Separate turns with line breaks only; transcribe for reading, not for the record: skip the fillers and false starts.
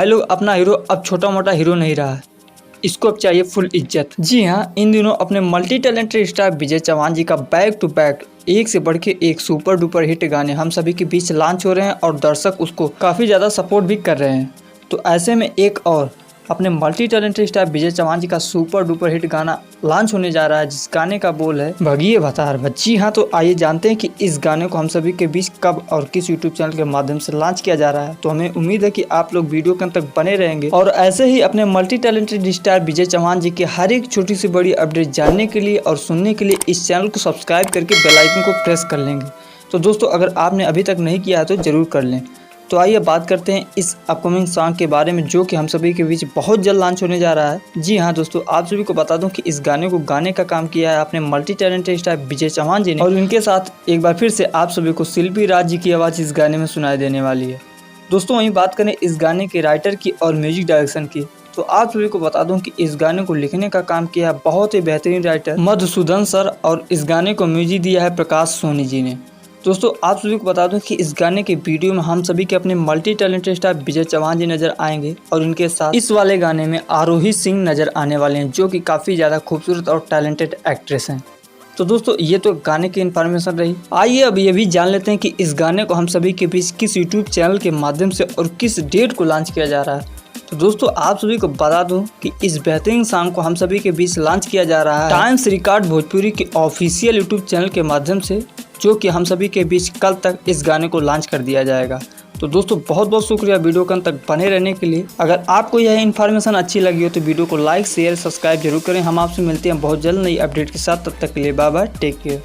भाई लोग अपना हीरो अब छोटा मोटा हीरो नहीं रहा है, इसको अब चाहिए फुल इज्जत। जी हाँ, इन दिनों अपने मल्टी टैलेंटेड स्टार विजय चौहान जी का बैक टू बैक एक से बढ़ के एक सुपर डुपर हिट गाने हम सभी के बीच लॉन्च हो रहे हैं और दर्शक उसको काफ़ी ज़्यादा सपोर्ट भी कर रहे हैं। तो ऐसे में एक और अपने मल्टी टैलेंटेड स्टार विजय चौहान जी का सुपर डुपर हिट गाना लॉन्च होने जा रहा है, जिस गाने का बोल है भगिए भतार। जी हाँ, तो आइए जानते हैं कि इस गाने को हम सभी के बीच कब और किस यूट्यूब चैनल के माध्यम से लॉन्च किया जा रहा है। तो हमें उम्मीद है कि आप लोग वीडियो के अंत तक बने रहेंगे और ऐसे ही अपने मल्टी टैलेंटेड स्टार विजय चौहान जी की हर एक छोटी सी बड़ी अपडेट जानने के लिए और सुनने के लिए इस चैनल को सब्सक्राइब करके बेल आइकन को प्रेस कर लेंगे। तो दोस्तों, अगर आपने अभी तक नहीं किया है तो जरूर कर लें। तो आइए बात करते हैं इस अपकमिंग सॉन्ग के बारे में, जो कि हम सभी के बीच बहुत जल्द लॉन्च होने जा रहा है। जी हाँ दोस्तों, आप सभी को बता दूं कि इस गाने को गाने का काम किया है अपने मल्टी टैलेंटेड स्टार विजय चौहान जी ने, और इनके साथ एक बार फिर से आप सभी को शिल्पी राज जी की आवाज़ इस गाने में सुनाई देने वाली है। दोस्तों, वहीं बात करें इस गाने के राइटर की और म्यूजिक डायरेक्शन की, तो आप सभी को बता दूं कि इस गाने को लिखने का काम किया है बहुत ही बेहतरीन राइटर मधुसूदन सर, और इस गाने को म्यूजिक दिया है प्रकाश सोनी जी ने। दोस्तों, आप सभी को बता दूं कि इस गाने के वीडियो में हम सभी के अपने मल्टी टैलेंटेड स्टार विजय चौहान जी नजर आएंगे और इनके साथ इस वाले गाने में आरोही सिंह नजर आने वाले हैं, जो कि काफ़ी ज़्यादा खूबसूरत और टैलेंटेड एक्ट्रेस हैं। तो दोस्तों, ये तो गाने की इन्फॉर्मेशन रही। आइए अब ये भी जान लेते हैं कि इस गाने को हम सभी के बीच किस यूट्यूब चैनल के माध्यम से और किस डेट को लॉन्च किया जा रहा है। तो दोस्तों, आप सभी को बता दूं कि इस बेहतरीन सॉन्ग को हम सभी के बीच लॉन्च किया जा रहा है टाइम्स रिकॉर्ड भोजपुरी के ऑफिशियल यूट्यूब चैनल के माध्यम से, जो कि हम सभी के बीच कल तक इस गाने को लॉन्च कर दिया जाएगा। तो दोस्तों, बहुत बहुत शुक्रिया वीडियो के अंत तक बने रहने के लिए। अगर आपको यह इन्फॉर्मेशन अच्छी लगी हो तो वीडियो को लाइक शेयर सब्सक्राइब जरूर करें। हम आपसे मिलते हैं बहुत जल्द नई अपडेट के साथ, तब तक के लिए बाय बाय, टेक केयर।